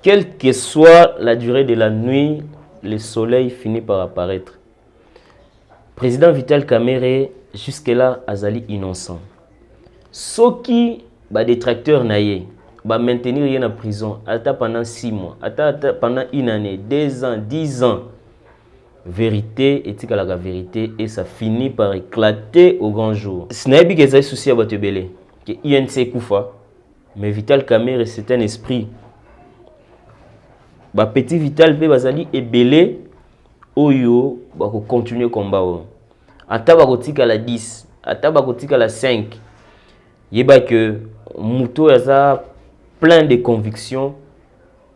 Quelle que soit la durée de la nuit, le soleil finit par apparaître. Président Vital Kamerhe, jusque-là, azali innocent. Soki, détracteur naïe, maintenir rien en prison, pendant 6 mois, pendant 1 année, 2 ans, 10 ans. Vérité, éthique à la vérité, et ça finit par éclater au grand jour. Ce n'est pas que ça souci à Batebele, que INC Koufa, mais Vital Kamerhe, c'est un esprit. Petit Vital pe bazali ebele oyo bako continuer combat o. Ata bako tika la 10, ata bako tika la 5. Yeba que muto yaza plein de convictions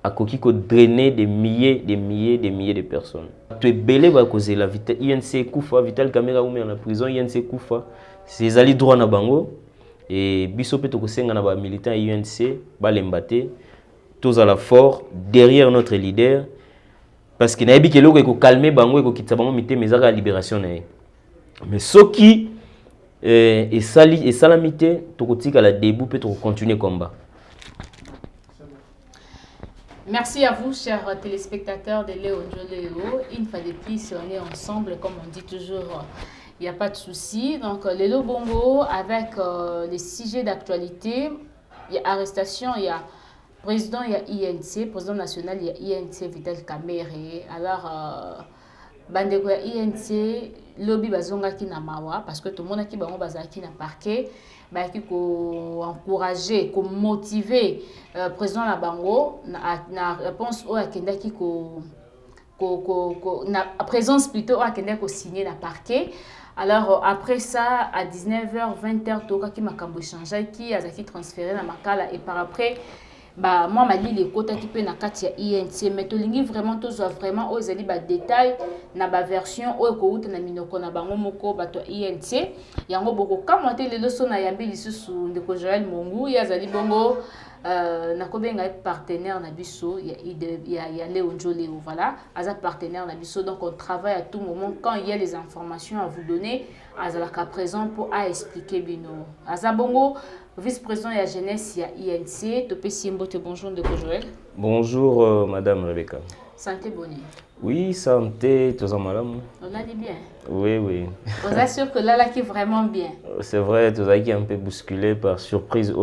à koki ko drainer des milliers de personnes. Tu ebele bako zela Vital INC Koufa, Vital Kamerhe ou en prison INC Koufa, c'est zali droit na bango et biso pe to ko senga na ba militant INC ba lembate. Tous à la fort derrière notre leader parce que naebi ke loko ko calmer bango ko kitsa bango mité mais la libération na. Mais soki et salamité to kotika la debout peut continuer combat. Merci à vous chers téléspectateurs de Léo Njoleo. Une fois de plus on est ensemble comme on dit toujours. Il n'y a pas de souci. Donc Lelo Bongo avec les sujets d'actualité, il y a arrestation, il y a président, il y a INC, président national, il y a INC Vital Kamerhe. Alors, bandeko ya INC, lobby bazonga ki na mawa, parce que tout le monde qui bango bazaki na parquet, qui ko encourager, ko motiver président la bango na réponse au akenda ki ko na présence plutôt au akenda ko signer na parquet. Alors après ça à 19h 20h toka ki makambo changer ki azaki transféré na makala et par après moi mali les quotas qui peut na kati ya INC mais to lingi vraiment to vraiment aux ali ba détail na ba version o ko uta na minoko na bango moko bato INC yango boko commenter les leçons na yambi lisusu ndeko Joël Mongu ya zali bongo na kobenga partenaire na biso ya Léo Njoleo voilà aza partenaire na biso donc on travaille à tout moment quand il y a les informations à vous donner azalaka présent pour expliquer bino aza bongo vice-président de la jeunesse ya INC Topé Siembote. Bonjour de Joël. Bonjour madame Rebecca. Santé bonne. Oui, santé, tout ça madame. On a dit bien. Oui. On assure que là qui est vraiment bien. C'est vrai, tout ça qui est un peu bousculé par surprise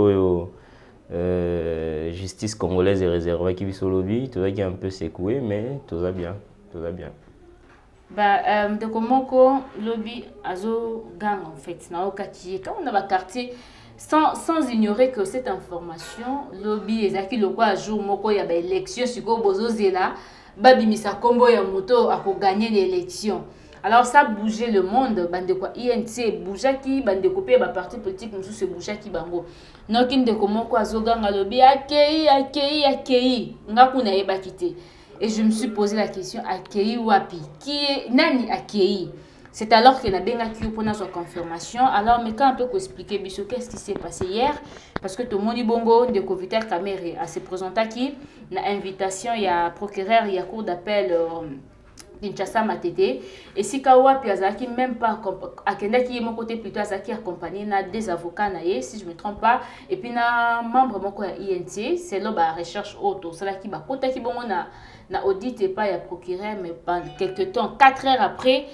justice congolaise et réservée qui vit sur le lobby, tout ça qui est un peu secoué mais tout va bien, tout va bien. De comment lobby azo gang en fait na okati quand on a quartier sans ignorer que cette information lobby ezaki le quoi jour moko ya ba élection siko bozozela babimisa kombo ya moto ako gagner l'élection. Alors ça bougeait le monde bandeko INC boujaki bandeko pe ba parti politique musu se boujaki bango. Nokin de comment quoi azoganga lobby akei ngakuna yeba kité. Et je me suis posé la question akei wapi qui est nani akei. C'est alors que Nabenga qui pour notre confirmation. Alors, mais quand on peut expliquer qu'est-ce qui s'est passé hier, parce que tout le monde dit bongo de Vital Kamerhe à se présenter qui, na invitation il y a procureur, il y a cour d'appel Kinshasa Matete et si kawa piazaki même pas akenda qui est mon côté plutôt azaki accompagné na des avocats naé si je me trompe pas et puis na membre moko ya INC c'est là ba recherche auto c'est là qui ba kota ki bongo na audit et pas ya procureur mais pendant quelques temps 4 heures après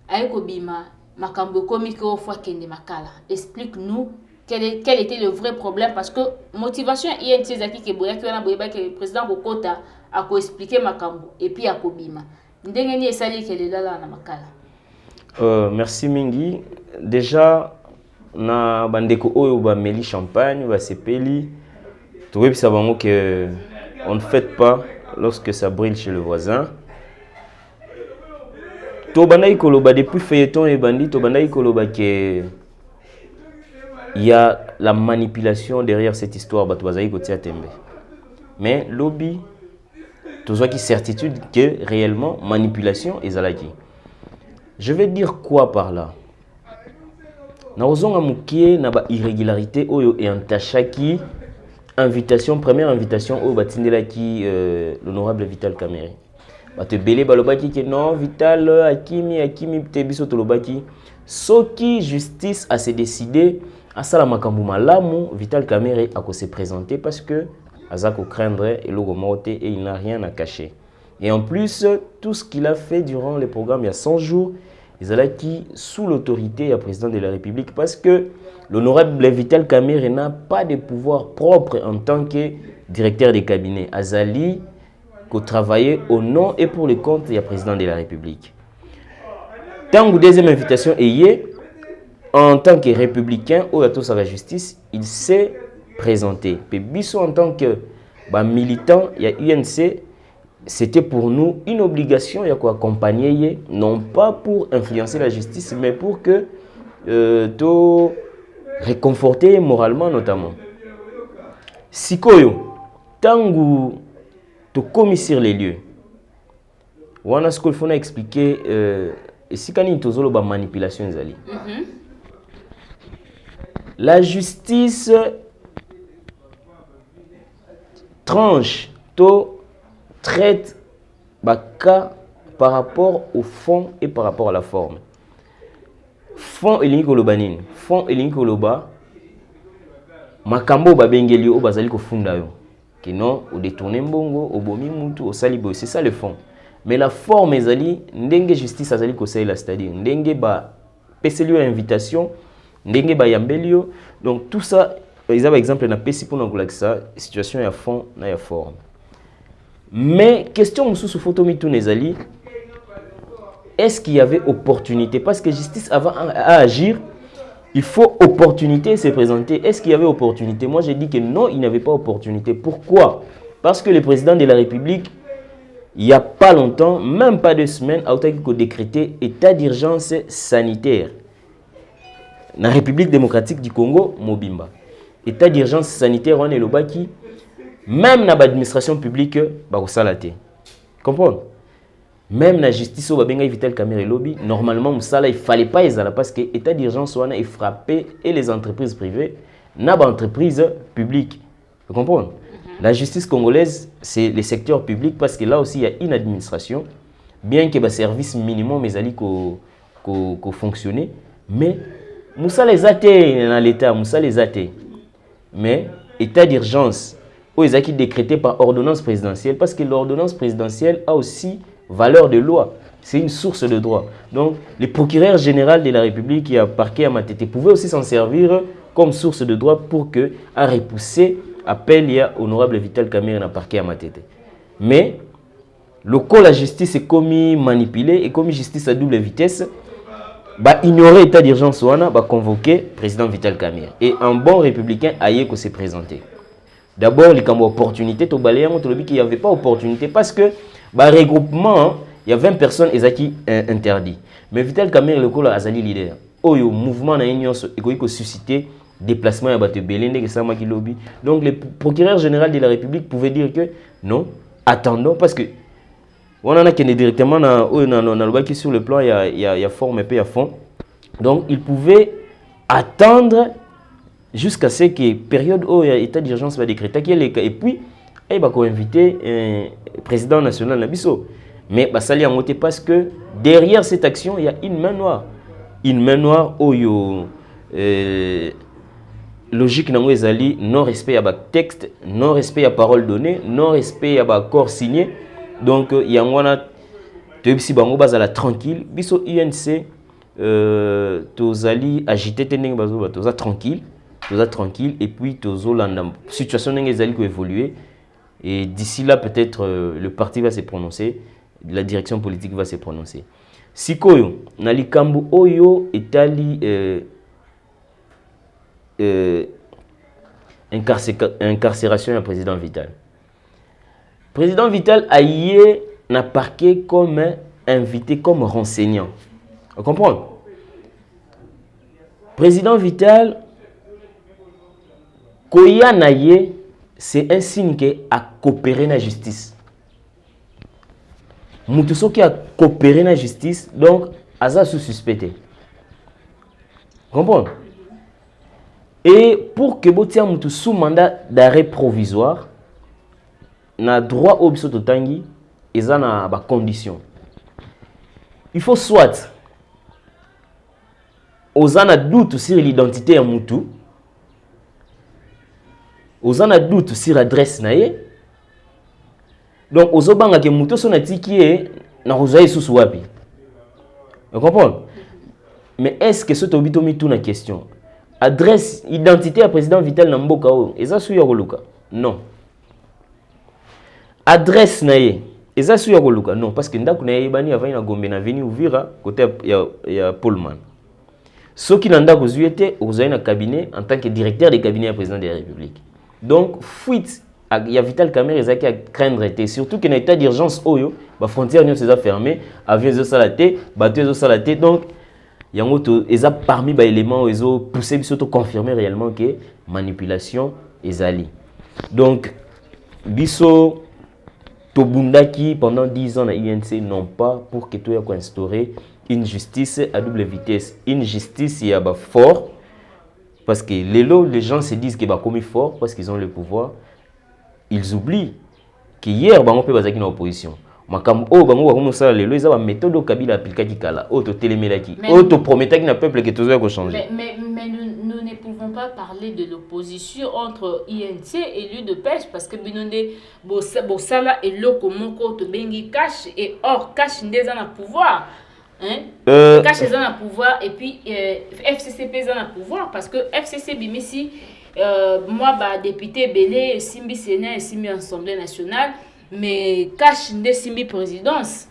Aïko Bima, Makambo Komiko Fouakende Makala. Explique-nous quel était le vrai problème parce que motivation INC Zaki Keboya qui que le président Bokota a expliqué Makambo et puis à Kobima. Ndengeni esali qu'elle est là na Makala. Merci Mingi. Déjà na bandeko oyo ba meli champagne ba sepeli. Tu vois ça bango que on ne fête pas lorsque ça brille chez le voisin. Tobanaï Koloba depuis feuilleton et bandit, Tobanaï Koloba que il y a la manipulation derrière cette histoire Batuazaï Kotia Tembe. Mais lobby, tout ça qui certitude que réellement manipulation est zalaki. Je vais dire quoi par là? Na ozonga mukie na ba irrégularité oyo et antachaki invitation première invitation au batindela qui l'honorable Vital Kamerhe. Te belé balobaki que non Vital Akimi tebiso tolobaki soki justice a se décidé à sala makambu malamu Vital Kamerhe a se présenter parce que Azako craindre et le et il n'a rien à cacher. Et en plus, tout ce qu'il a fait durant les programmes il y a 100 jours, ils allaient qui sous l'autorité du président de la République parce que l'honorable Vital Kamerhe n'a pas de pouvoir propre en tant que directeur des cabinets. Azali qui travaillait au nom et pour le compte du président de la République. Tant que deuxième invitation est en tant que républicain ou à la justice, il s'est présenté. Et Bisso en tant que militant, il y a UNC, c'était pour nous une obligation, il y a quoi accompagner, non pas pour influencer la justice, mais pour que réconforter moralement notamment. Sikoyo, tangu to commis sur les lieux. Wana ce qu'il faut expliquer si kani tozolo ba manipulation zali. La justice tranche to traite ba cas par rapport au fond et par rapport à la forme. Fond elingi koloba nini? Fond elingi koloba makambo babengeli o bazali ko funda yo. Que non, au détourner mbongo, au bomi mutu, au salibo, c'est ça le fond. Mais la forme ezali ndenge justice azali ko la c'est-à-dire ndenge ba peselio invitation, ndenge ba yambelio. Donc tout ça, ils ont exemple na pesi pour nous ça, situation ya fond na ya forme. Mais question mususu photo mitu nezali, est-ce qu'il y avait opportunité parce que justice avant à agir, il faut opportunité se présenter. Est-ce qu'il y avait opportunité? Moi, j'ai dit que non, il n'y avait pas opportunité. Pourquoi? Parce que le président de la République, il n'y a pas longtemps, même pas 2 semaines, a décrété état d'urgence sanitaire. Dans la République démocratique du Congo, Mobimba. État d'urgence sanitaire, on est le baki. Même dans l'administration publique, Barosalate. Comprends? Même la justice au Babenga Vital Kamerhe lobby, normalement, il ne fallait pas y aller parce que l'état d'urgence est frappé et les entreprises privées, n'a pas d'entreprise publique. Vous comprenez? La justice congolaise, c'est le secteur public parce que là aussi, il y a une administration, bien que le service minimum mais fonctionner. Mais, Moussa les a dans l'État, Moussa les a. Mais, état d'urgence, ils ont décrété par ordonnance présidentielle parce que l'ordonnance présidentielle a aussi valeur de loi, c'est une source de droit. Donc, le procureur général de la République qui a parquet à Matete pouvait aussi s'en servir comme source de droit pour que à repousser appel il y a honorable Vital Kamerhe à parquet à Matete. Mais le cas la justice est commis manipulé et comme justice à double vitesse, ignorer l'état d'urgence ouana, convoquer président Vital Kamerhe et un bon républicain aille que s'est présenté. D'abord, il y a une opportunité, il n'y avait pas opportunité parce que regroupement, il y a 20 personnes qui interdit. Mais Vital Kamerhe le col azali leader. Oyo mouvement na union égoïque suscité déplacement à Bato Belende que ça qui lobby. Donc le procureur général de la République pouvait dire que non, attendons parce que on en a qui est directement dans sur le plan il y a forme et puis il y a fond. Donc il pouvait attendre jusqu'à ce que période où l'état d'urgence va décréter et puis il va inviter un président national Nabiso. Mais ça lui a monté parce que derrière cette action, il y a une main noire. Une main noire où logique ezali non respect à ba texte, non respect à parole donnée, non respect à ba accord signé. Donc il y a ngwana tebisi bango bazala tranquille, biso UNC tozali agité teneng bazo toza tranquille et puis tozolanda situation ndenge ezali ko évoluer. Et d'ici là, peut-être le parti va se prononcer, la direction politique va se prononcer. Sikoyo, nalikambu oyo etali incarcération du président Vital. Président Vital a n'a parqué comme invité, comme renseignant. Vous comprenez? Président Vital, Koya Naye, c'est un signe qu'il a coopéré dans la justice. Moutousso qui a coopéré dans la justice, donc, Aza sous suspecté. Comprenez? Et pour que Botia Moutou sous mandat d'arrêt provisoire, na droit au biso totangi, ils ont des conditions. Il faut soit, aux en doute sur l'identité de Moutou, Aux en a doute sur l'adresse naie. Donc, aux obanga que muto son atiki est na rosaï sous wapi. Vous comprenez? Mais est-ce que ce tobito mi tout na question? Adresse, identité à président Vital Namboka, et ça sous Yoroluka? Non. Adresse naie, et ça sous Yoroluka? Non, parce que ndaku naie bani avant na gombe na veni ouvira côté ya Pullman. Ce qui n'a pas été aux un cabinet en tant que directeur des cabinets du président de la République. Donc, fuite, il y a Vital Kamerhe qui a craindre, surtout qu'il y a un état d'urgence, les frontières sont fermées, les avions sont salatés, les bateaux sont salatés. Donc, il y a parmi les éléments qui ont poussé, surtout confirmer réellement que manipulation est allée. Donc, Bisso, Tobundaki, pendant 10 ans, à l'INC, non pas pour que tout soit instauré une justice à double vitesse. Une justice, il y a fort, parce que les gens se disent qu'ils sont commis fort parce qu'ils ont le pouvoir. Ils oublient qu'hier, on peut passer dans l'opposition. Makam o bango wa komusa lelo eza ba méthode Kabila appliquer kala o to télémelaki o to promettre que na peuple que tout va changer. Mais nous ne pouvons pas parler de l'opposition entre INC et l'UDPS parce que binonde bosala et loko moko to bengi cash et or cash ndeza na pouvoir. Hein? Cash est dans le pouvoir et puis FCCP est dans le pouvoir parce que FCC bimisi moi bah député Belé Simbi Sénat et Simbi Assemblée nationale mais cash de Simbi présidence.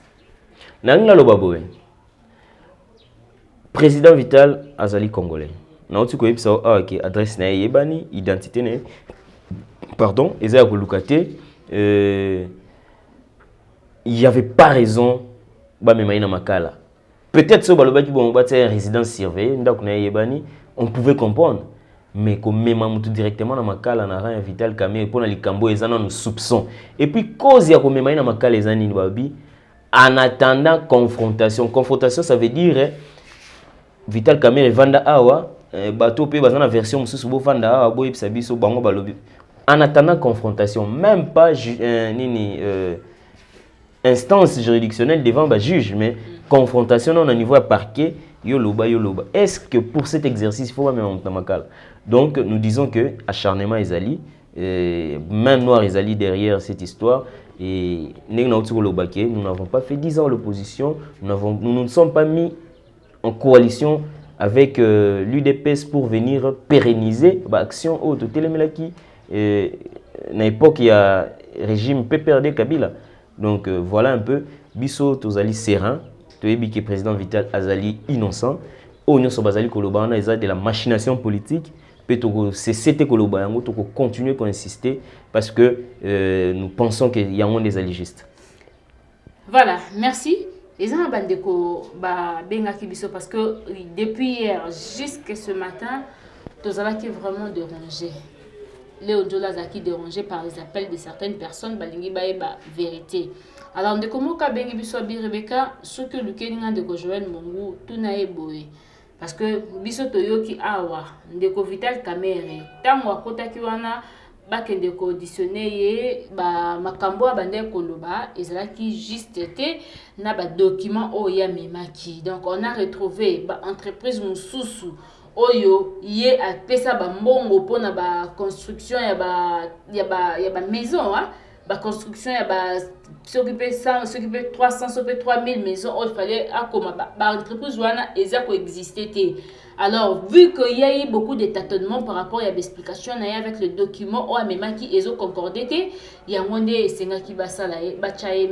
Nanga lo baboé. Président Vital Azali Congolais. Na otu ko yebisa ok adresse na yebani identité ne pardon ezaya ko lukate il y avait pas raison ba memaina makala. Peut-être que si on a une résidence surveillée, on pouvait comprendre. Mais comme même directement dans ma cale, on a Vital Kamerhe pour les cambo et nos soupçons. Et puis cause il y a comme même dans ma cale les années en attendant confrontation. Confrontation ça veut dire Vital Kamerhe vanda awa bateau pe bazana version mususu bo vanda awa bo yebisa biso bango balobi. En attendant confrontation, même pas instance juridictionnelle devant le juge, mais confrontation au niveau à parquet, yoloba. Est-ce que pour cet exercice, il faut pas même Tamakal? Donc, nous disons que acharnement Ezali, main noire Ezali derrière cette histoire, et nous n'avons pas fait 10 ans l'opposition, nous ne sommes pas mis en coalition avec l'UDPS pour venir pérenniser l'action au Télémelaki. À l'époque, il y a régime PPRD Kabila. Donc voilà un peu, Bisso Tozali serein, Toyebi qui est président Vital Azali innocent, Onyo Sobazali Kolobana est de la machination politique, c'est cette Koloba, on doit continuer à insister parce que nous pensons qu'il y a des allégistes. Voilà, merci. Les gens ont Bisso parce que depuis hier jusqu'à ce matin, Tozala qui est vraiment dérangé. Léo Djola Zaki dérangé par les appels de certaines personnes, balingi ba vérité. Alors, de comment Kabengi Bisso Abi Rebecca, ce que le Keninga de Joël Mongo, tout n'a boé. Parce que Bisso Toyoki Awa, de Vital Kamerhe, tant wa kota kiwana, bakende ko auditionné, ba makambo abande koloba, et cela qui juste été, na ba document oya memaki. Donc, on a retrouvé ba entreprise Moussousou. Oyo yé a pesa ba mbongo pona ba construction ya ba maison hein ba construction ya ba s'occuper 300 s'occuper 3000 maisons il fallait à comme ba entreprise wana eza ko exister té. Alors vu qu'il y a eu beaucoup de tâtonnements par rapport à l'explication avec le document o amema qui ezo concordé té ya ngonde senga ki basala ba chae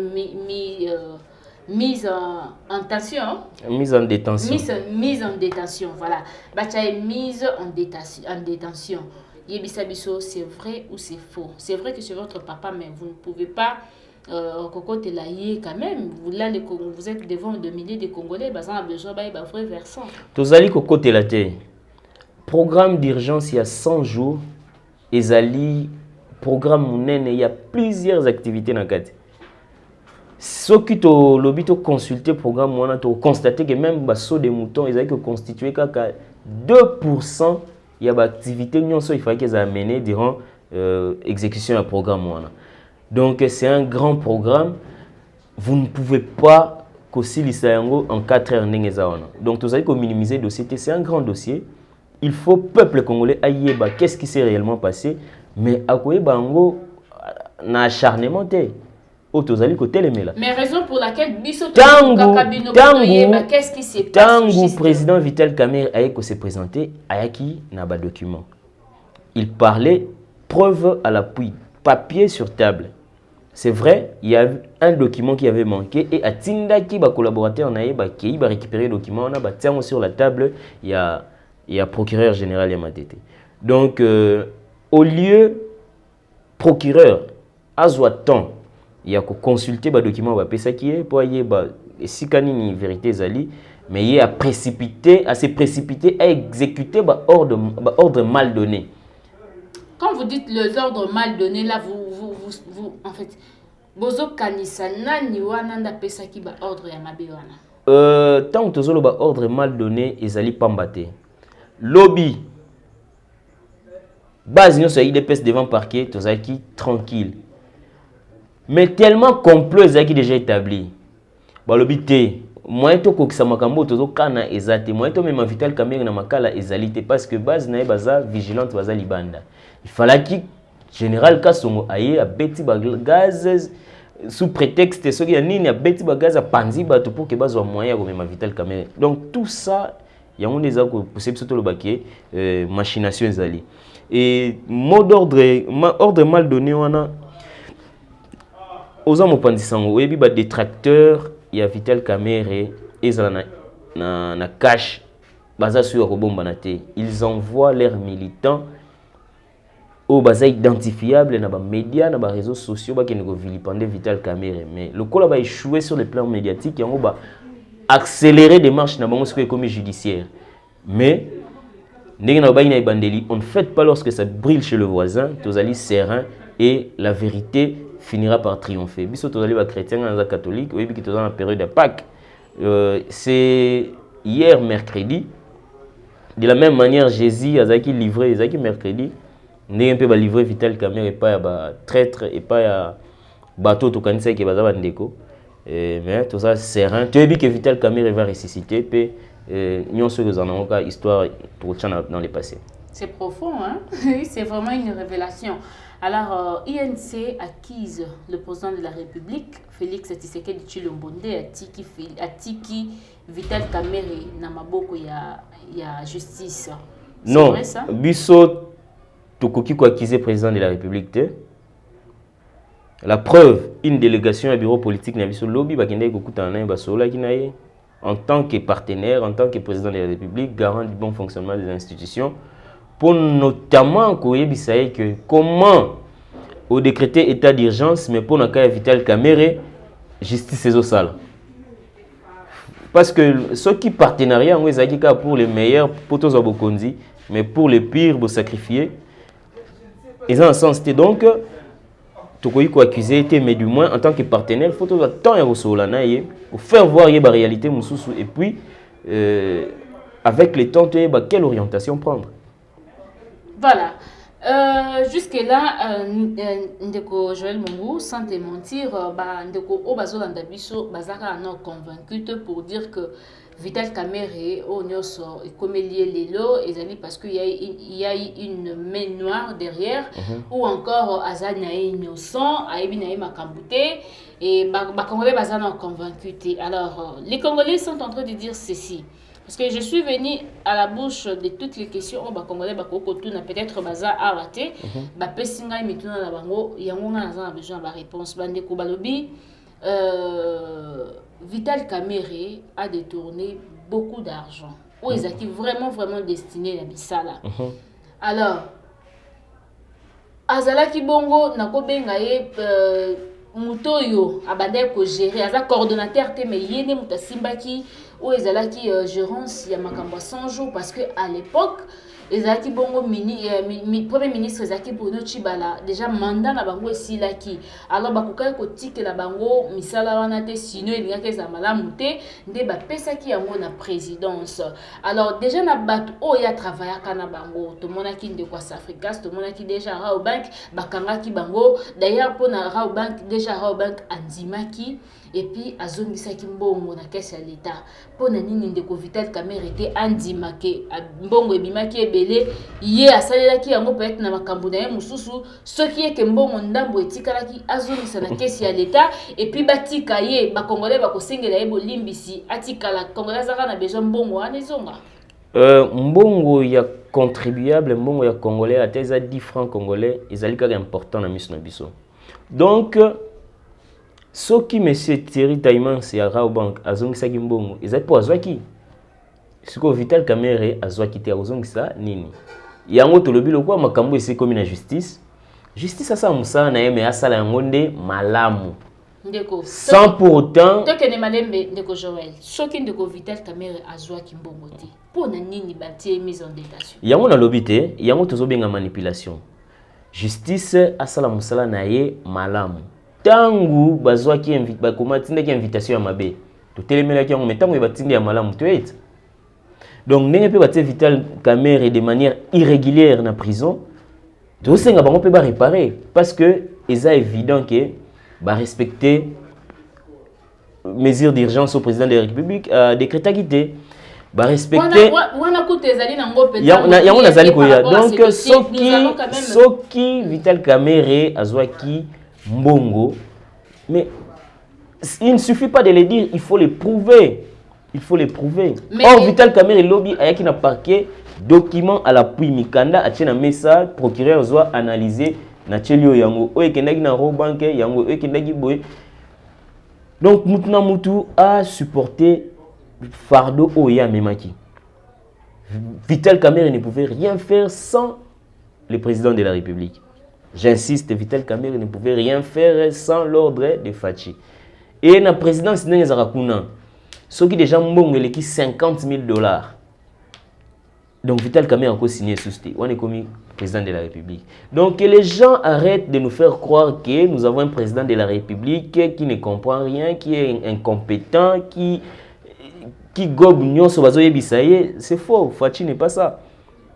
mise en tension. Mise en détention. Mise en détention, voilà. Mise en détention. Yebisabiso, c'est vrai ou c'est faux? C'est vrai que c'est votre papa, mais vous ne pouvez pas cocoter la quand même. Vous êtes devant de milliers de Congolais, vous avez besoin d'un vrai versant. Tous allez cocoter la terre. Programme d'urgence il y a 100 jours. Et programme Mounen, il y a plusieurs activités dans le cadre. Ce qui est lobby to consulter le programme, on a constaté que même les sauts des moutons, ils ont constitué 2% il y a des activités qu'il fallait qu'ils amènent durant l'exécution du programme. Donc c'est un grand programme. Vous ne pouvez pas concilier en 4 heures. Donc vous allez minimiser le dossier. C'est un grand dossier. Il faut, peuple congolais, qu'est-ce qui s'est réellement passé. mais akoyeba yango na acharnement te o tozali kotelemela. Mais raison pour laquelle qu'est-ce qui s'est passé tangu président Vital Kamerhe ayeko se présenter ayaki na ba document. Il parlait preuve à l'appui, papier sur table. C'est vrai, il y a un document qui avait manqué et à Tindaki, ba collaborateur nae ba kei ba récupérer le document, on a ba tiens sur la table, il y a procureur général Yamatete. Donc au lieu procureur azwa temps, il y a consulter ba document ba pesa qui est pour y ba sikani ni vérité zali, mais il y a précipité, à se précipiter à exécuter ba ordre mal donné. Quand vous dites les ordres mal donnés, là, vous en fait, bozo kanisa nani wana nda pesa ki ba ordre ya mabe wana. Tant que ba ordre mal donné, ezali pambate. Lobby, base nous ça il pèse devant parquet, tozaki tranquille. Mais tellement complot ezaki déjà établi. Ba lobby te, moi to kokisa makambo tozo kana ezate, moi to même Vital Kamerhe na makala ezalité parce que base na baza vigilante baza libanda. Il fallait que général Kassongo aille à beti gaz sous prétexte ce qu'il y a nini à beti gaz à panzi bato pour que base soit moyen comme ma Vital Kamerhe. Donc tout ça il y a un des actes possible surtout le baquet machination ezali. Et mot ordre mal donné on a aux hommes pandisango et bi détracteur il y a Vital Kamerhe et na cash baza sur robomba na te. Ils envoient leurs militants au basa identifiable na ba médias na ba réseaux sociaux ba kene ko vilipender Vital Kamerhe, mais le col a échoué sur le plan médiatique yango ba accélérer des marches na bango ce comme judiciaire. Mais ndenge na ba ina bandeli, on ne fait pas lorsque ça brille chez le voisin, tozali serein et la vérité finira par triompher. Biso tozali ba chrétien na catholique, oui bi tozali en période de Pâques. C'est hier mercredi. De la même manière Jésus azaki livré azaki mercredi. Ndenge mpe ba livrer Vital Kamerhe pas ya ba traître et pas ya bateau to kanisa ke baza bandeko mais tout ça serein tu dis que Vital Kamerhe va ressusciter pe nyonso que en ka histoire pour tchana dans le passé. C'est profond hein. C'est vraiment une révélation. Alors INC acquise le président de la République Félix Tshisekedi Tshilombo atiki Vital Kamerhe na maboko ya justice. Non, biso Tokoki ko acquise président de la République. La preuve, une délégation à bureau politique na biso lobby bakende ko kutana ba sola kinaye en tant que partenaire, en tant que président de la République, garant du bon fonctionnement des institutions, pour notamment koyebisaye que comment au décréter état d'urgence mais pour naka Vital Kamerhe justice ezo sala. Parce que ceux qui partenariat ngo ezaki ka pour les meilleurs pour tous abokonzi, mais pour les pires bo sacrifier. Ils ont un sens. Donc, tu peux accuser, mais du moins, en tant que partenaire, il faut tout le temps pour faire voir la réalité. Et puis, avec le temps, quelle orientation prendre? Voilà. Jusque-là, Ndeko Joël Mungu, sans te mentir, Ndeko Obazolanda Biso, Bazaka non convaincu pour dire que Vital Kamerhe au Nyoso est comme lié les lots et parce qu'il y a une main noire derrière ou encore Azana innocent, Aibina Makambouté et Congolais Bazana convaincu. Alors les Congolais sont en train de dire ceci. Parce que je suis venu à la bouche de toutes les questions au Congolais Bakokotuna peut-être Baza a raté, Pesinga Mituna la Bango, Yangonga a besoin de la réponse. Bande Kobalobi Vital Kamerhe a détourné beaucoup d'argent. Où ils étaient vraiment destinés à Bissala. Alors, Azala Kibongo, Nakobenga Mutoyo, Abadel ko gérer, Aza coordonnateur, mais Yene Mutasimbaki, où ils allaient gérance, il y a Makamba 100 jours, parce que à l'époque, Ezaki bongo premier ministre Ezaki Bruno Tshibala déjà mandat na bango esilaki alors bakoka ko tike la bango misala wana te sino elinga ke za malamu te nde ba pesaki yango na présidence alors déjà na bato oya travailler kana bango to monaki nde kwa Africa to monaki déjà Raobank bakangaki bango d'ailleurs pour na Raobank déjà Raobank andimaki et puis azongisaki mbongo na caisse ya l'état pona nini ndeko Vital Kamerhe était andimake mbongo ebimaki ebele ye asalelaki yango peut-être na makambo na ye mususu soki eke mbongo ndambo etikalaki azongisa na caisse ya l'état et puis batika ye ba congolais bakosengela ye bolimbisi atikala congolais azaka na besoin mbongo wana ezonga mbongo ya contribuable mbongo ya congolais ateza 10 francs congolais ezali kaka important na miso na biso. Donc soki monsieur Thierry Taimans ya Raobank azongisaki mbongo ezali po azwaki siko Vital Kamerhe azwaki te azongisa nini yango tolobi lokwa makambo ese komi na justice asa musala na ye me asala yango nde malamu ndeko sans pour autant tokene malembe ndeko Joël soki ndeko Vital Kamerhe azwaki mbongo te pona nini batie mise en détention yango na lobi te yango tozobenga manipulation. Justice asala musala na ye malamu tangu bazwaki bakomatindaki invitation ya mabe totelemelaki yango metango ebatindi ya malamu toyeta. Donc ndenge pe batie Vital Kamerhe de manière irrégulière na prison tosenga bango pe ba réparer parce que eza évident que ba respecter mesures d'urgence au président de la République décréta quitté ba respecter wana kutezali na ngo pe yango nazali koya. Donc soki Vital Kamerhe azwaki mbongo mais il ne suffit pas de le dire, il faut le prouver. Il faut le prouver. Or Vital Kamerhe lobby ayaki na parquet document à l'appui mikanda a na mesa procureur doit analyser na tchelio yango o ekendaki na Robank yango o ekendaki boy. Donc mutuna mutu a supporté fardeau oya memaki. Vital Kamerhe ne pouvait rien faire sans le président de la République. J'insiste, Vital Kamerhe ne pouvait rien faire sans l'ordre de Fachi. Et la présidence n'est pas ce qui déjà mbongo eleki $50,000. Donc Vital Kamerhe a encore signé sous ce on est comme président de la République. Donc que les gens arrêtent de nous faire croire que nous avons un président de la République qui ne comprend rien, qui est incompétent, qui gobe nyonso bazoye bisaye, c'est faux. Fachi n'est pas ça.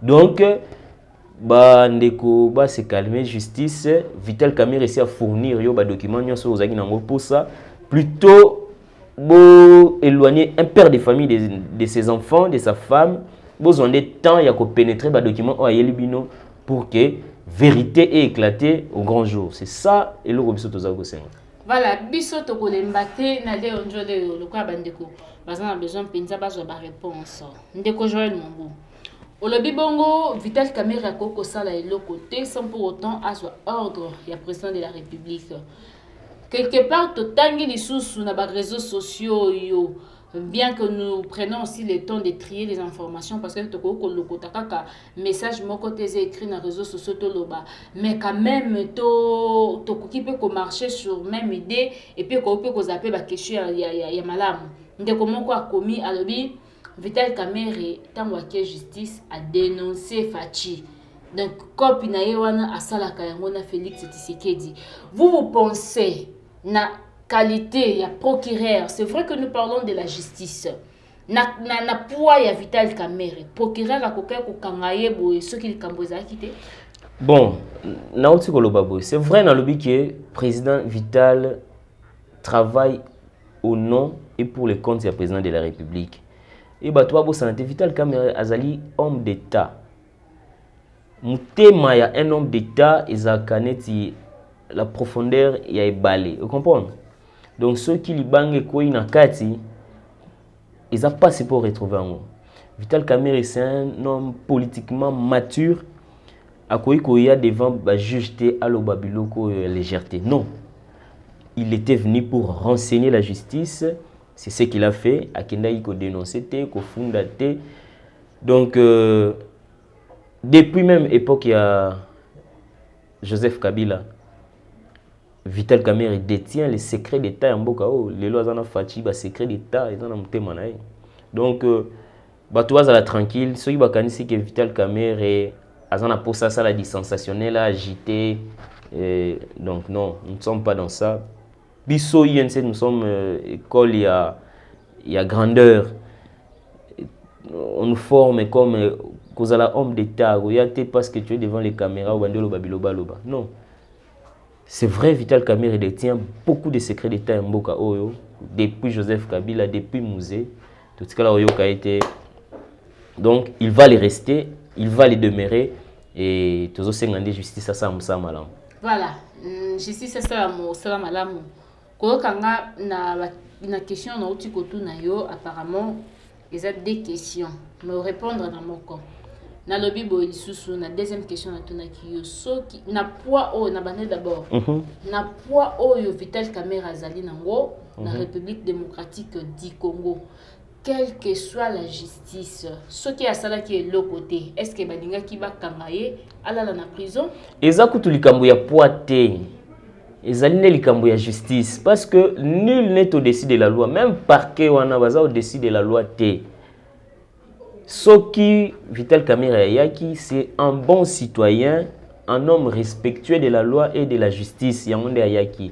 Donc ba ndeko ba se calmer justice Vital Kamerhe essaie à fournir yo ba document nyonso ozaki nango pour ça plutôt bo éloigner un père de famille de ses enfants, de sa femme, besoin de temps ya ko pénétrer ba document o ayeli bino pour que vérité ait éclaté au grand jour. C'est ça et le biso toza ko senga. Voilà, biso to ko lembate na le onjole le kwa bandeko. Bazana besoin penza bazwa ba réponse. Ndeko Joël Mongo. Olobi bongo Vital Kamerhe akoko sala eloko te sans pour autant aswa ordre ya président de la République. Quelque part totangi lisusu na ba réseaux sociaux yo bien que nous prenons aussi le temps de trier les informations parce que toko lokota kaka message moko teze écrit na réseaux sociaux to loba mais quand même to koki pe ko marcher sur même idée et puis ko pe ko zapper ba question ya malamu ndeko moko akomi alobi Vital Kamerhe tango akie justice a dénoncé Fachi. Donc copie na yewana asalaka yango na Félix Tshisekedi. Vous pensez na qualité ya procureur, c'est vrai que nous parlons de la justice. Na poids ya Vital Kamerhe, procureur akoka ko kangaye boye soki likambo ezaki te. Bon, na oti koloba boye, c'est vrai na lobi que président Vital travaille au nom et pour le compte du président de la République. Et bato abo santé Vital Kamerhe azali homme d'état. Mutema ya un homme d'état ezakaneti la profondeur ya ebale. Vous comprenez? Donc ceux qui li bange ko ina kati ils a passé pour retrouver en. Vital Kamerhe c'est un homme politiquement mature akoyi ko ya devant ba juge te aloba biloko légèreté. Non. Il était venu pour renseigner la justice. C'est ce qu'il a fait. Akenda iko dénoncer te, ko funda te. Donc depuis même époque il y a Joseph Kabila, Vital Kamerhe détient les secrets d'État en Mboka. Les lois en Fachi, les secrets d'État, ils ont un. Donc bato azala tranquille. Ceux qui bakanisi que Vital Kamerhe azana pour ça la dit sensationnel, agité. Donc non, nous ne sommes pas dans ça. Bisso INC, nous sommes école, il y a grandeur. On nous forme comme cause à la homme d'État. Parce que tu es devant les caméras ou bandelo babilo baloba. Non. c'est vrai, Vital Kamerhe détient beaucoup de secrets d'État Mboka Oyo, depuis Joseph Kabila, depuis Mouzé, tout ce que Oyo a été. Donc, il va les rester, il va les demeurer, et tous ces gens de justice, ça malam. Voilà, justice, ça malam. Quand on a question, apparemment, il y a des questions. Mais répondre dans mon camp. Na lobby boy lisusu na deuxième question na tona kiyo soki na poids o na bande d'abord na poids oyo Vital Kamerhe azali nango na République démocratique du Congo, quelle que soit la justice soki asala ki est l'autre côté, est-ce que balinga ki ba kangaye ala na prison eza kutu likambo ya poids te ezali ne likambo ya justice parce que nul n'est au-dessus de la loi, même parquet wana baza au-dessus de la loi te. Soki Vital Kamerhe Yaki, c'est un bon citoyen, un homme respectueux de la loi et de la justice. Yangonde Yaki.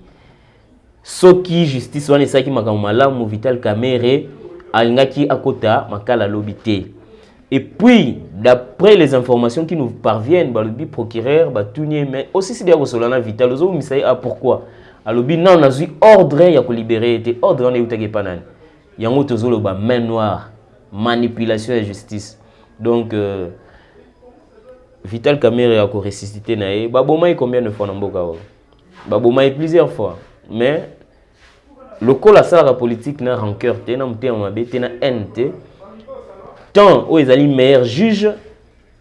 Soki justice wana esaki makambo malamu Vital Kamerhe alingaki akota makala lobité. Et puis d'après les informations qui nous parviennent, balobi procureur batunye mais aussi c'est d'ailleurs solana Vital ozo misai a pourquoi alobi na on a eu ordre ya ko libérer était ordre on eutake panani. Yango tozolo ba main noire. Manipulation et justice. Donc, Vital Kamerhe a ressuscité nae. Baboma combien de fois dans Mboka? Baboma plusieurs fois. Mais le col à ça la politique n'a rancœur, n'a mté n'a haine. Tant où ils allaient meilleur juge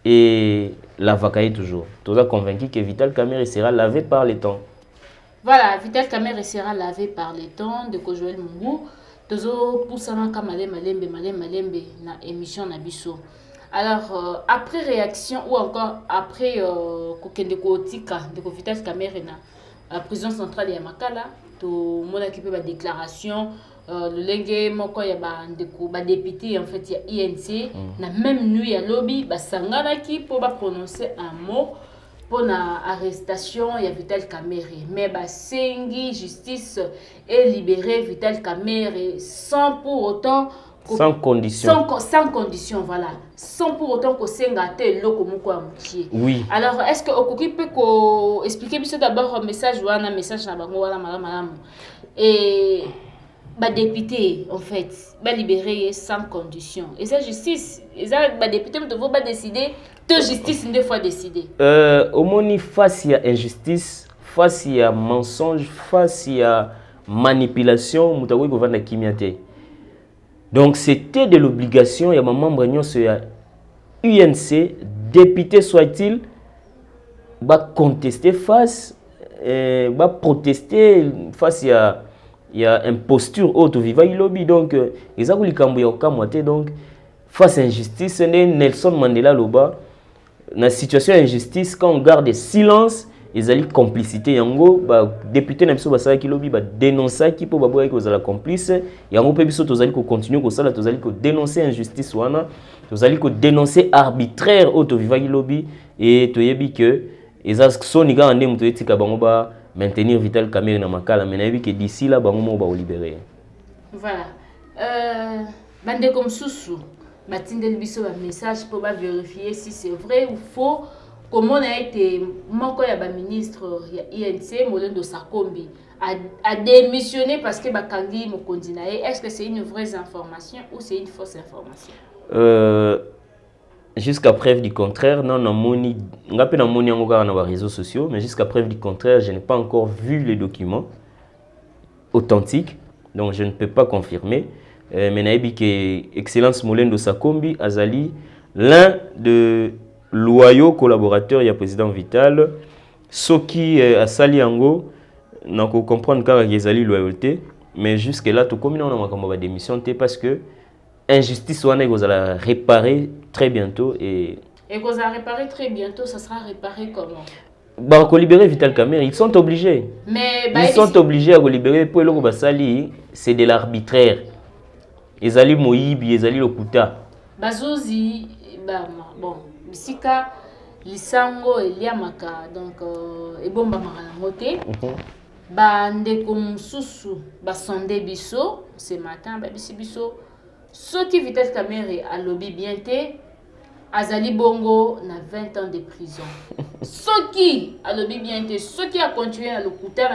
et la vacaille toujours. Tout ça convaincu que Vital Kamerhe sera lavé par le temps. Voilà, Vital Kamerhe sera lavé par le temps de Joël Mungu. Tozo poussana ka malembe na émission na biso. Alors après réaction ou encore après kokende ko tika de Vital Kamerhe na prison centrale ya Makala to mona ki pe ba déclaration le lenge moko ya ba ndeko ba député en fait ya INC na même nuit ya lobby ba sangana ki pour ba prononcer un mot pour l'arrestation de Vital Kamerhe. Mais Sengi justice est libéré Vital Kamerhe sans pour autant sans condition. Sans condition, voilà. Sans pour autant que Senga te loko moko amouchi. Oui. Alors est-ce que Okoki peut expliquer d'abord un message ou un message na bango wala malam et ba député en fait ba libéré sans condition. Et ça justice, et ça ba député me devons pas décider. De justice une fois décidé. Au moins face à injustice, face à mensonge, face à manipulation, mutawi government kimiyate. Donc c'était de l'obligation, il y a un membre de UNC, député soit-il, va contester face, va protester face à imposture auto viva lobby. Donc ils ont voulu cambier au camoté. Donc face à injustice, Nelson Mandela Loba. Dans la situation d'injustice, quand on garde silence, ils ont complicité. Yango, député n'a pas ça qui lobby, dénoncer qui peut pas que vous la complice. Yango peut biso tozali ko continuer ko sala, tozali ko dénoncer injustice wana, tozali ko dénoncer arbitraire auto viva lobby et toyebi que ils ont soniga ande muto etika bango ba maintenir Vital Kamerhe na makala, mais nayebi que d'ici là bango mo ba libérer. Voilà. Bande comme Soussou. Batindel biso un message pour vérifier si c'est vrai ou faux. Comment on a été moko ya ba ministre ya INC Molendo Sakombi a démissionné parce que bakangi mokonzi na ye. Est-ce que c'est une vraie information ou c'est une fausse information? Jusqu'à preuve du contraire, non na moni ngape na moni yango kaka na ba réseaux sociaux, mais jusqu'à preuve du contraire, je n'ai pas encore vu les documents authentiques, donc je ne peux pas confirmer. Mais naïbi que Excellence Molendo Sakombi azali l'un de loyaux collaborateurs du président Vital. Ce qui a sali ango, n'a pas comprendre qu'il y a loyauté, mais jusque là tout comme on a comme démission parce que injustice on a réparer très bientôt et vous allez réparer très bientôt, ça sera réparé comment? Bah, pour libérer Vital Kamerhe, ils sont obligés. Mais ils sont obligés à libérer pour le basali, c'est de l'arbitraire. Ils allaient Moïbi, ils allaient Lokuta. Bazozi, bon, bisika lisango eliamaka donc ebomba makana moté. Ndeko mususu basonde biso ce matin ba biso soki Vital Kamerhe a lobby bien té Azali Bongo na 20 ans de prison. Ce qui a le bien été, ce qui a continué à le coûter,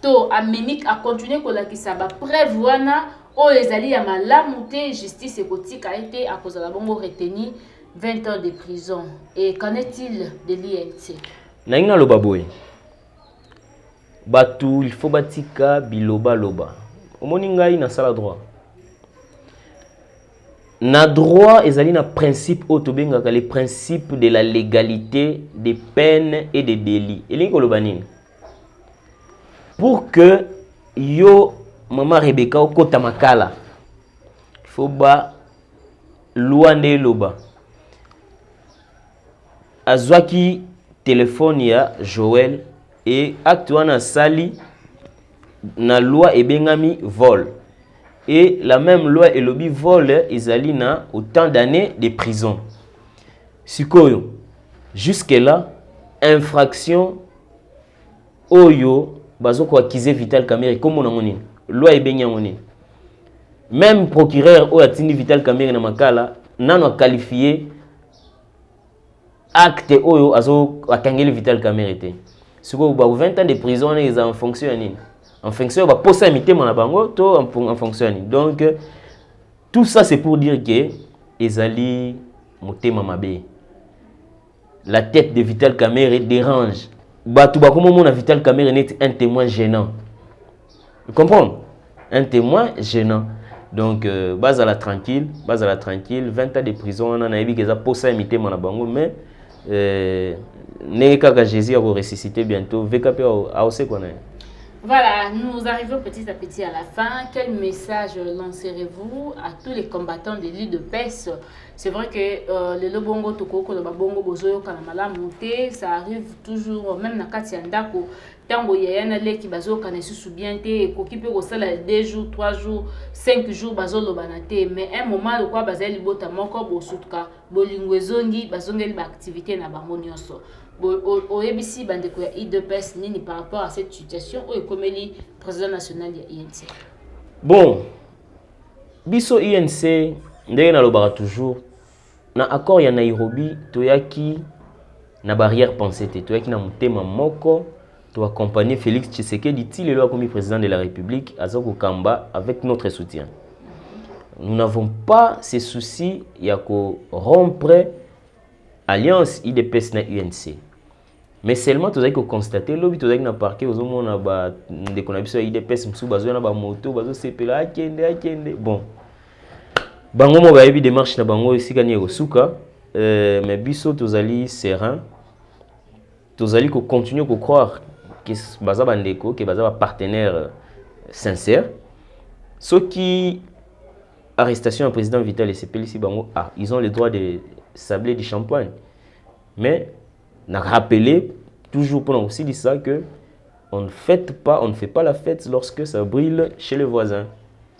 to Aménique a continué à la kisaba prévoana o ezali ya malamuté justice écotique a été à cause de la Bongo retenu 20 ans de prison. Et qu'en est-il de l'INC? Nainga loba boy. Batu il faut batika biloba loba. Omoni ngai na sala droit. Na droit ezali na principe otobengaka les principes de la légalité des peines et des délits. Elingi koloba nini? Pour que yo Maman Rebecca okota makala, il faut ba loi nde loba. Azwaki téléphone ya Joël et acte wana sali na loi ebengami vol. Et la même loi elobi vol ezali na autant d'années de prison. Sikoyo, jusque là infraction oyo bazoko akize Vital Kamerhe comme on a loi ebenya ngoni. Même procureur o atindi Vital Kamerhe na makala nano qualifié acte oyo azo akangeli Vital Kamerhe te. Sikoyo ba 20 ans de prison les en fonction nini? En fonction ba posa mitema na bango to en fonction nini. Donc tout ça c'est pour dire que ezali motema mabe. La tête de Vital Kamerhe dérange. Batu ba comme mon Vital Kamerhe n'est un témoin gênant. Vous comprenez? Un témoin gênant. Donc base à la tranquille, 20 ans de prison on a eu que ça posa imiter mon bango mais n'est qu'à Jésus à ressusciter bientôt VKP a aussi connaît. Voilà, nous arrivons petit à petit à la fin. Quel message lancerez-vous à tous les combattants de l'île de Pes? C'est vrai que le Lobongo Tokoko, le Babongo Bozoyo, Kanamala monté, ça arrive toujours, même dans Katiandako, tango yayana leki bazo kanesu soubiente, koki pe kosala 2 jours, 3 jours, 5 jours bazo lobanate, mais un moment le quoi bazali bota moko bosutka, bolingwezongi bazongeli ba activité na bango nyonso. Au ABC bandeko ya IDPS nini par rapport à cette situation ou ekomeli président national ya INC. Bon, biso INC ndenge na lobaka toujours na accord ya Nairobi toyaki na barrière pensée te toyaki na mutema moko to accompagner Félix Tshisekedi ti lelo comme président de la République azoko kamba avec notre soutien. Nous n'avons pas ces soucis ya ko rompre alliance IDPS na UNC. Mais seulement tu as constaté lobby tu as na parquet aux hommes na ba de konabiso IDPS msu bazo na ba moto bazo sepela akende bon bango mo ba yebi démarche na bango esika ni ekosuka mais biso tozali serein tozali ko continuer ko croire que baza bandeko que baza ba partenaire sincère ceux qui arrestation du président Vital et sepeli bango ils ont le droit de sabler du champagne mais n'a rappelé toujours pendant aussi dit ça que on ne fait pas la fête lorsque ça brûle chez les voisins.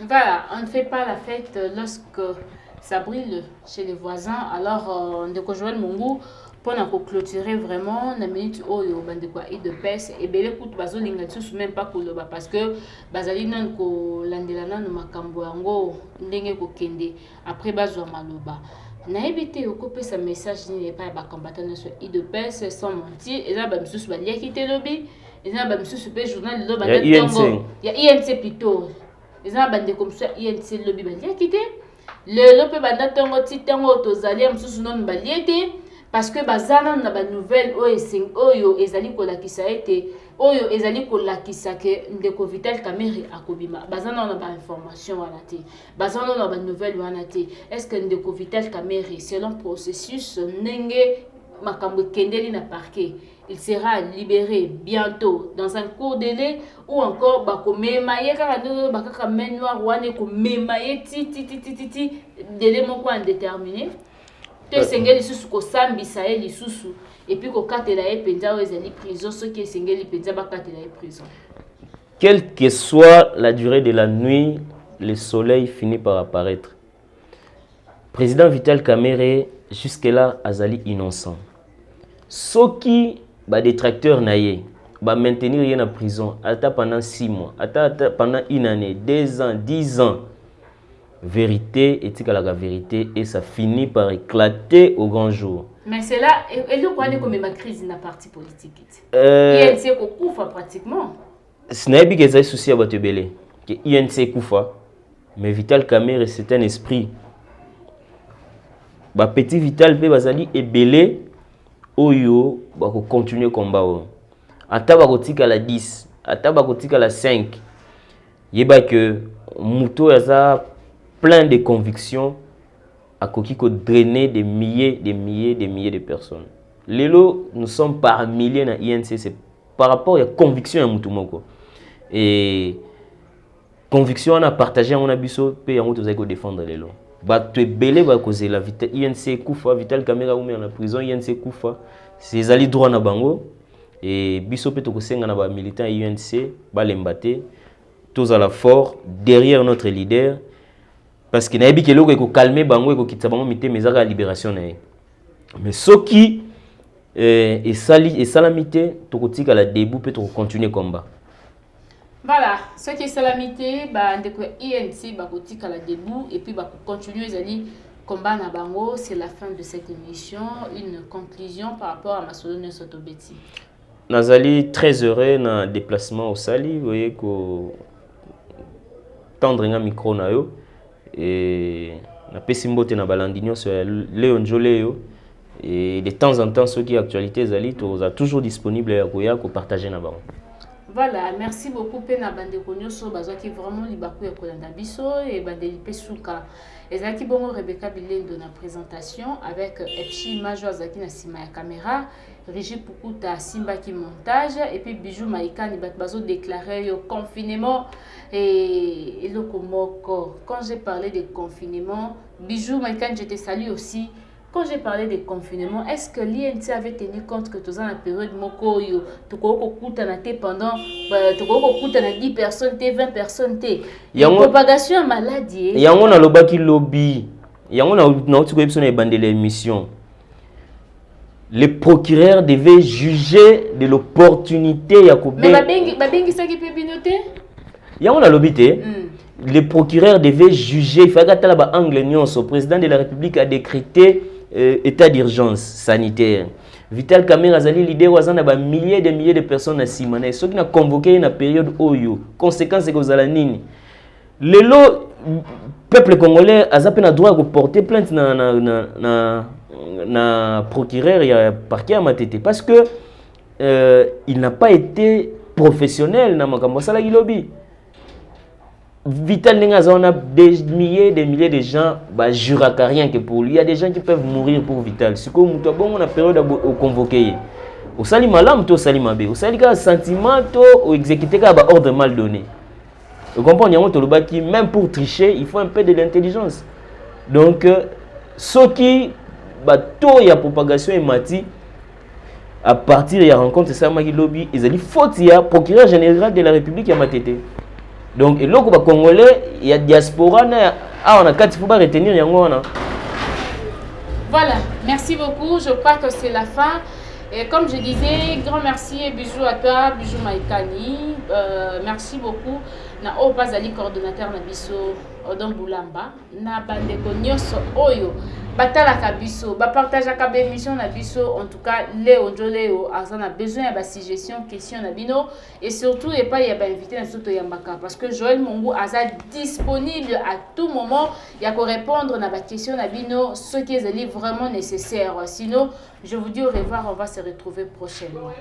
Voilà, on ne fait pas la fête lorsque ça brûle chez les voisins. Alors on de Joël Mungu pour clôturer vraiment la minute où il y a de quoi de pèse et bien écoute bazo lingatsu même pas koloba parce que bazali non ko landelana no makambo yango ndenge ko kende après bazo maloba. Naïbité au copé sa message n'est pas ba combattant sur IDPS sans mentir et là ba monsieur ba lia quitter lobby et là ba monsieur super journal de ba tongo il y a INC plutôt et là ba de comme ça INC lobby ba lia quitter le lope ba tongo ti tongo tozali monsieur non ba liete parce que bazana na ba nouvelle oyo ezali ko la kisa été oyo ezali ko la kisa que ndeko Vital Kamerhe akobima bazana na ba information wana te bazana na ba nouvelle wana te est-ce que ndeko Vital Kamerhe selon processus nenge makambo kendeli na parquet il sera libéré bientôt dans un court délai ou encore bakomema yeka ndo bakaka main noire wana ko mema ti délai moko indéterminé te sengeli susu ko sambisa eli susu et puis ko katela e penza o ezali prison ce qui sengeli penza ba katela e prison. Quelle que soit la durée de la nuit, le soleil finit par apparaître. Président Vital Kamerhe jusque-là azali innocent. Soki ba détracteur naye ba maintenir rien en prison ata pendant 6 mois, ata pendant 1 année, 2 ans, 10 ans. vérité et la vérité et ça finit par éclater au grand jour. Mais c'est là, et le quoi comme ma crise dans parti politique. INC Koufa pratiquement. Ce n'est pas que ça souci à Batebele. Que INC Koufa, mais Vital Kamerhe c'est un esprit. Ba petit Vital pe bazali ebele oyo ba ko continuer combat. Ata ba kotika la 10, ata ba kotika la 5. Yeba que Muto yaza plein de convictions à qui drainer des milliers de personnes. Lelo, nous sommes par milliers dans INC, c'est par rapport à la conviction à Mutumoko. Et conviction on a partagé on a biso pe on a défendre lelo. Ba te belé ba causer la vita INC Koufa, Vital Kamerhe ou en prison INC Koufa, c'est ali droit na bango et biso pe to ko senga na ba militant INC ba lembate tous à la fort derrière notre leader. Parce que naïbi keloko eko calmer bango eko kitsa bango mité mais la libération na. Mais ce qui et salamité to kotika la debout peut continuer combat. Voilà, ce qui est salamité bah ndeko INC ba kotika la debout et puis ba continuer zali combat na bango, c'est la fin de cette émission, une conclusion par rapport à Masolo Sotobeti. Nazali très heureux na déplacement au Sali, vous voyez que tendre un micro na yo. Et na pesimbote na balandinyo sur Léon Joléo et de temps en temps ceux qui actualité zali toza toujours disponible à ko partager na bango. Voilà, merci beaucoup pena bande konyoso bazaki vraiment libaku ya kolanda biso et bande lipesuka. Ezaki bongo Rebecca Bilendo na présentation avec Epchi Major Zaki na sima ya caméra, Régis Pukuta Simba qui montage et puis Bijou Maïka ni bazo déclaré le confinement et le komoko. Quand j'ai parlé de confinement, Bijou Maïka je te salue aussi. Quand j'ai parlé de confinement, est-ce que l'INC avait tenu compte que dans la période moko yo pendant 10 personnes, 20 personnes, propagation maladie. Il y a un lobaki lobby. Il y a un l'émission. Le procureur devait juger de l'opportunité mais babengi ça qui peut binoter. Il y a un lobby le procureur devait juger. Il fallait que la angle le président de la République a décrété état d'urgence sanitaire. Vital Kamerhe azali leader wazana ba milliers de personnes à Simane. Ceux qui ont convoqué une période oyo. Conséquence c'est que vous allez nini. Le peuple congolais a zappé droit de porter plainte na procureur et parquet à Matete parce que il n'a pas été professionnel dans makambo sala lobby. Vital Nengaza, on a des milliers de gens, bah, jurent rien que pour lui. Il y a des gens qui peuvent mourir pour Vital. C'est comme on a période au convoquer. Au sali malam, au sali mabé. Au sali ka sentiment, au exécuter ka ordre mal donné. Vous comprenez, même pour tricher, il faut un peu de l'intelligence. Donc, ceux qui, bah, tout y a propagation et mati, à partir de la rencontre, ça m'a dit lobby, ils ont dit faut il y a procureur général de la République à Matete. Donc, et là, les Congolais, il y a diaspora, on a 4 il faut pas retenir. Voilà, merci beaucoup. Je crois que c'est la fin. Et comme je disais, grand merci et bisous à toi, bisous Maïkani. Merci beaucoup. Na Obazali, coordonnateur na biso Odon Boulamba. Na bandeko nyoso oyo. Batala kabiso, ba partage ka émission na biso. En tout cas, Léo Joléo, on a besoin de suggestions, questions na bino et surtout et pas y a ba invité na soto yambaka parce que Joël Mongo asa disponible à tout moment. Il y a qu'on répondre na ba question na bino ce qui est vraiment nécessaire. Sinon, je vous dis au revoir, on va se retrouver prochainement.